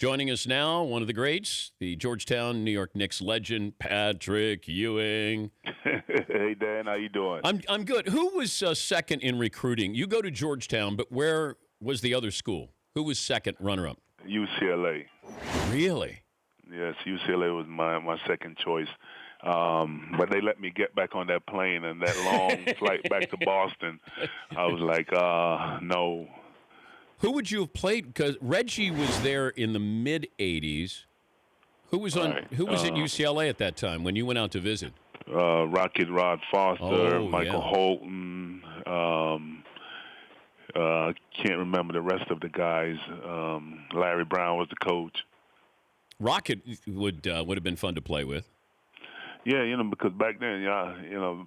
Joining us now, one of the greats, the Georgetown, New York Knicks legend, Patrick Ewing. Hey, Dan, how you doing? I'm good. Who was second in recruiting? You go to Georgetown, but where was the other school? Who was second runner-up? UCLA. Really? Yes, UCLA was my second choice. But they let me get back on that plane, and that long flight back to Boston, I was like, no. Who would you have played? Because Reggie was there in the mid-'80s. Who was Right. at UCLA at that time when you went out to visit? Rocket Rod Foster, Michael yeah. Holton. Can't remember the rest of the guys. Larry Brown was the coach. Rocket would have been fun to play with. Yeah, because back then,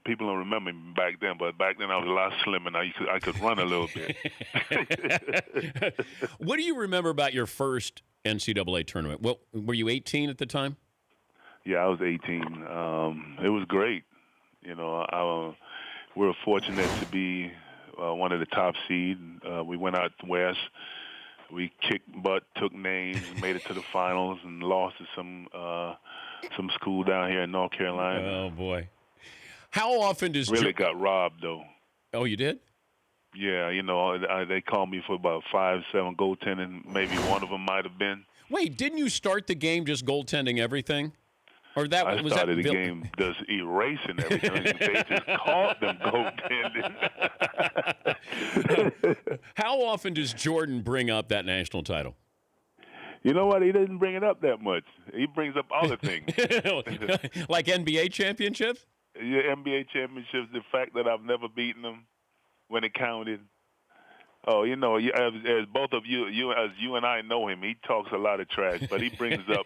people don't remember me back then, but back then I was a lot slimmer. Now I could run a little bit. What do you remember about your first NCAA tournament? Well, were you 18 at the time? Yeah, I was 18. It was great. We were fortunate to be one of the top seed. We went out west. We kicked butt, took names, made it to the finals, and lost to some school down here in North Carolina. Oh boy! How often does really got robbed though? Oh, you did? Yeah, they called me for about 5-7 goaltending. Maybe one of them might have been. Wait, didn't you start the game just goaltending everything? Or that I started the game just erasing everything. They just called them goaltending. How often does Jordan bring up that national title? You know what? He doesn't bring it up that much. He brings up other things. Like NBA championships? Yeah, NBA championships. The fact that I've never beaten them when it counted. Oh, as both of you and I know him, he talks a lot of trash, but he brings up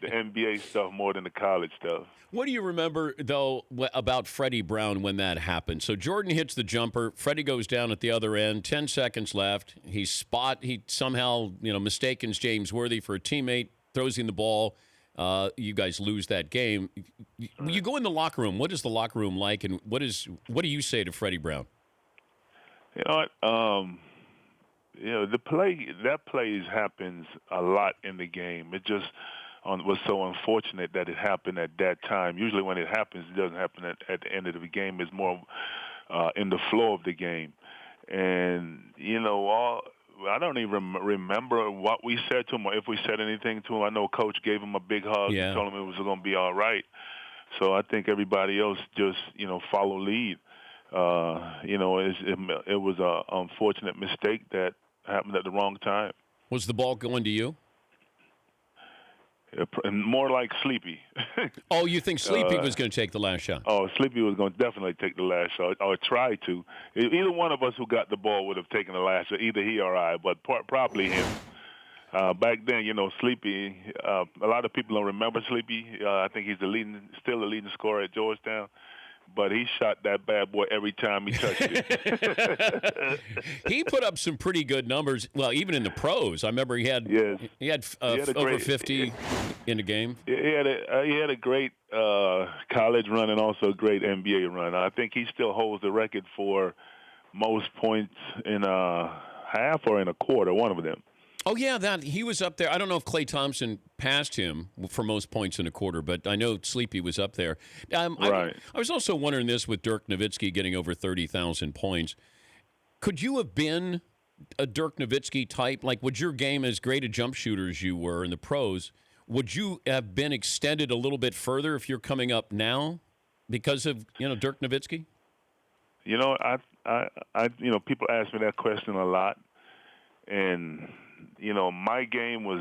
the NBA stuff more than the college stuff. What do you remember, though, about Freddie Brown when that happened? So Jordan hits the jumper. Freddie goes down at the other end. 10 seconds left. He somehow, mistakes James Worthy for a teammate, throws in the ball. You guys lose that game. You go in the locker room. What is the locker room like, and what do you say to Freddie Brown? You know what? That plays happens a lot in the game. It just was so unfortunate that it happened at that time. Usually when it happens, it doesn't happen at the end of the game. It's more in the flow of the game. And, I don't even remember what we said to him or if we said anything to him. I know Coach gave him a big hug and told him it was going to be all right. So I think everybody else just, follow lead. It was an unfortunate mistake that happened at the wrong time. Was the ball going to you? More like Sleepy. Oh, you think Sleepy was going to take the last shot? Oh, Sleepy was going to definitely take the last shot, or try to. Either one of us who got the ball would have taken the last shot, either he or I, but probably him. Back then, Sleepy, a lot of people don't remember Sleepy. I think he's still the leading scorer at Georgetown. But he shot that bad boy every time he touched it. He put up some pretty good numbers. Well, even in the pros, I remember he had over 50 in a game. He had a great college run and also a great NBA run. I think he still holds the record for most points in a half or in a quarter, one of them. Oh, yeah, he was up there. I don't know if Klay Thompson passed him for most points in a quarter, but I know Sleepy was up there. Right. I was also wondering this with Dirk Nowitzki getting over 30,000 points. Could you have been a Dirk Nowitzki type? Like, would your game, as great a jump shooter as you were in the pros, would you have been extended a little bit further if you're coming up now because of, Dirk Nowitzki? People ask me that question a lot, and my game was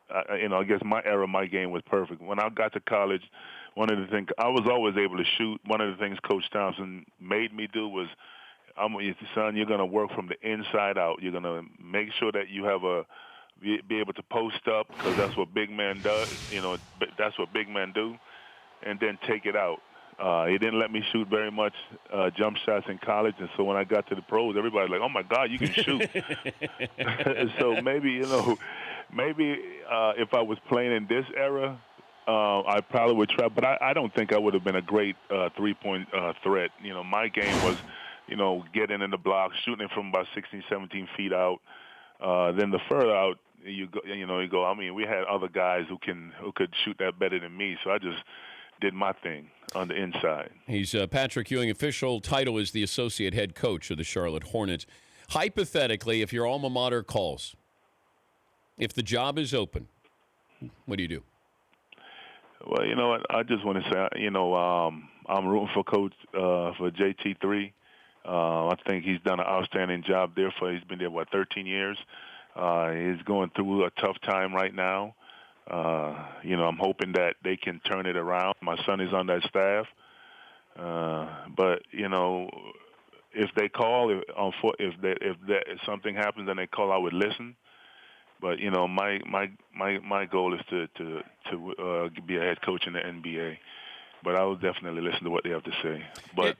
I guess my era, my game was perfect. When I got to college, one of the things I was always able to shoot. One of the things Coach Thompson made me do was, son, you're going to work from the inside out. You're going to make sure that you have be able to post up, because that's what big man does. That's what big men do, and then take it out. He didn't let me shoot very much jump shots in college, and so when I got to the pros, everybody's like, "Oh my God, you can shoot!" So maybe if I was playing in this era, I probably would try. But I don't think I would have been a great three-point threat. My game was, getting in the block, shooting it from about 16, 17 feet out. Then the further out, you go. I mean, we had other guys who could shoot that better than me, so I just did my thing on the inside. He's Patrick Ewing. Official title is the associate head coach of the Charlotte Hornets. Hypothetically, if your alma mater calls, if the job is open, what do you do? Well, you know what? I just want to say, I'm rooting for Coach for JT3. I think he's done an outstanding job there. He's been there 13 years. He's going through a tough time right now. I'm hoping that they can turn it around. My son is on that staff, but if they call, if something happens and they call, I would listen. But my goal is to be a head coach in the NBA. But I will definitely listen to what they have to say. But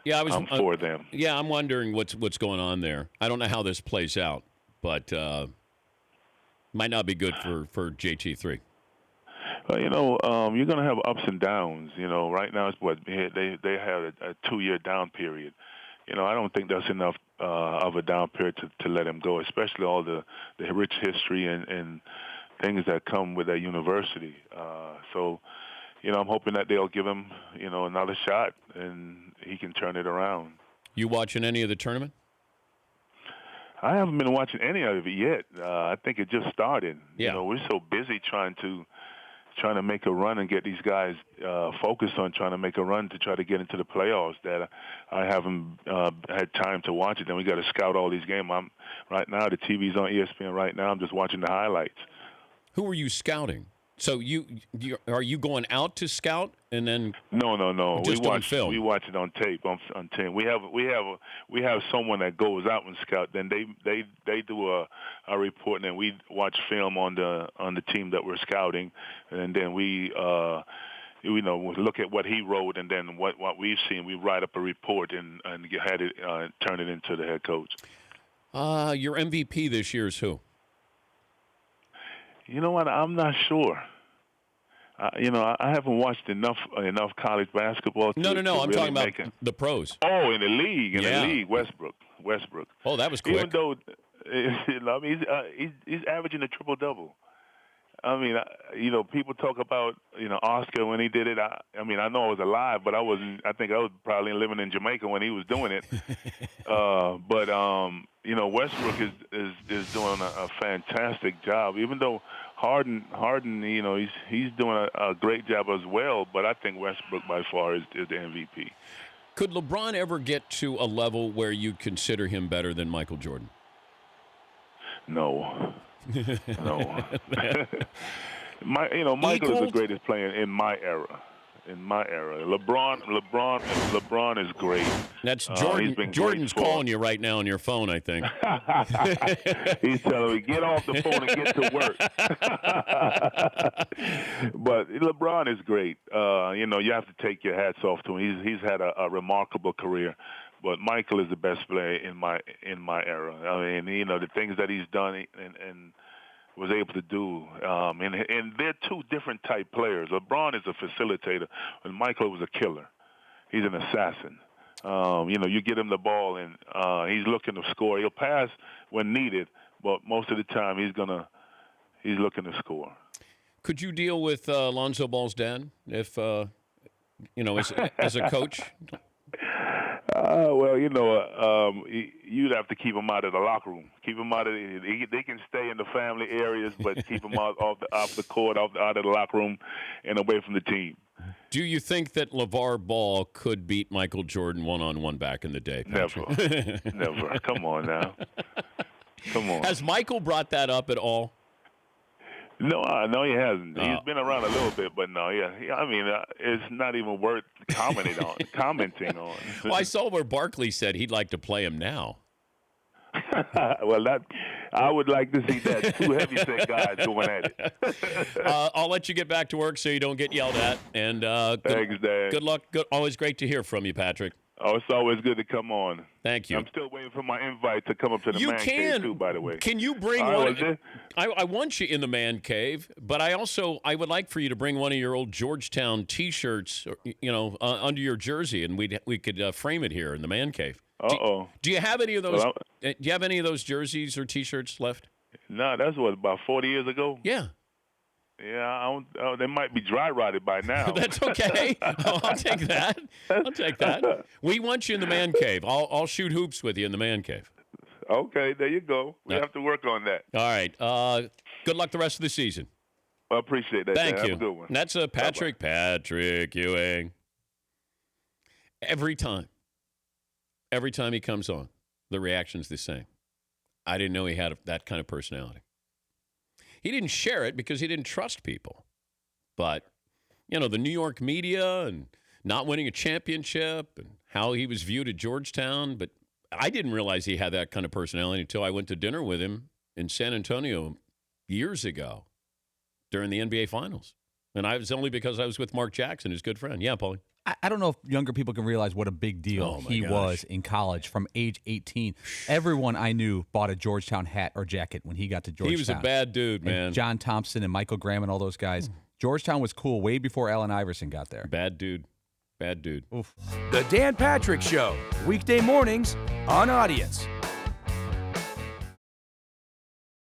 I'm for them. Yeah, I'm wondering what's going on there. I don't know how this plays out, but might not be good for JT3. Well, you're going to have ups and downs. Right now it's they have a 2-year down period. I don't think that's enough of a down period to let him go, especially all the rich history and things that come with that university. So, I'm hoping that they'll give him, another shot and he can turn it around. You watching any of the tournament? I haven't been watching any of it yet. I think it just started. Yeah. We're so busy trying to make a run and get these guys focused on trying to make a run to try to get into the playoffs that I haven't had time to watch it. Then we got to scout all these games. Right now, the TV's on ESPN right now. I'm just watching the highlights. Who are you scouting? So are you going out to scout and then? No. Just on film. We watch it on tape. On tape. We have someone that goes out and scout. Then they do a report, and then we watch film on the team that we're scouting, and then we look at what he wrote, and then what we've seen. We write up a report and turn it into the head coach. Your MVP this year is who? You know what? I'm not sure. I haven't watched enough college basketball. No. I'm really talking about the pros. Oh, in the league, Westbrook. Oh, that was quick. Even though, he's averaging a triple-double. I mean, people talk about, Oscar when he did it. I know I was alive, but I wasn't. I think I was probably living in Jamaica when he was doing it. But Westbrook is doing a fantastic job. Even though Harden, he's doing a great job as well. But I think Westbrook by far is the MVP. Could LeBron ever get to a level where you'd consider him better than Michael Jordan? No. Michael is the greatest player in my era. LeBron is great. That's Jordan. Jordan's calling you right now on your phone, I think. He's telling me, get off the phone and get to work. But LeBron is great. You have to take your hats off to him. He's had a remarkable career. But Michael is the best player in my era. I mean, the things that he's done and was able to do. And they're two different type players. LeBron is a facilitator, and Michael was a killer. He's an assassin. You get him the ball, and he's looking to score. He'll pass when needed, but most of the time he's looking to score. Could you deal with Lonzo Ball's dad if, as a coach? You'd have to keep him out of the locker room. Keep him out of they can stay in the family areas, but keep him off the court, out of the locker room, and away from the team. Do you think that LeVar Ball could beat Michael Jordan one-on-one back in the day, Patrick? Never. Come on now. Come on. Has Michael brought that up at all? No, he hasn't. He's been around a little bit, but no, yeah. I mean, it's not even worth commenting on. Well, I saw where Barkley said he'd like to play him now. Well, I would like to see that. Two heavyset guys going at it. I'll let you get back to work so you don't get yelled at. And thanks, Dad. Good luck. Always great to hear from you, Patrick. Oh, it's always good to come on. Thank you. I'm still waiting for my invite to come up to the man cave, too, by the way. Can you bring one? I want you in the man cave, but I would like for you to bring one of your old Georgetown T-shirts, under your jersey, and we could frame it here in the man cave. Uh-oh. Do you have any of those? Do you have any of those jerseys or T-shirts left? No, that's what, about 40 years ago? Yeah. Yeah, they might be dry rotted by now. That's okay. I'll take that. I'll take that. We want you in the man cave. I'll shoot hoops with you in the man cave. Okay, there you go. We have to work on that. All right. Good luck the rest of the season. I appreciate that. Thank Dan. you. Have a good one. That's Patrick Ewing. Every time he comes on, the reaction's the same. I didn't know he had that kind of personality. He didn't share it because he didn't trust people. But, the New York media and not winning a championship and how he was viewed at Georgetown. But I didn't realize he had that kind of personality until I went to dinner with him in San Antonio years ago during the NBA Finals. And I was only because I was with Mark Jackson, his good friend. Yeah, Paulie. I don't know if younger people can realize what a big deal he was in college from age 18. Everyone I knew bought a Georgetown hat or jacket when he got to Georgetown. He was a bad dude, man. And John Thompson and Michael Graham and all those guys. Georgetown was cool way before Allen Iverson got there. Bad dude. Bad dude. Oof. The Dan Patrick Show, weekday mornings on Audience.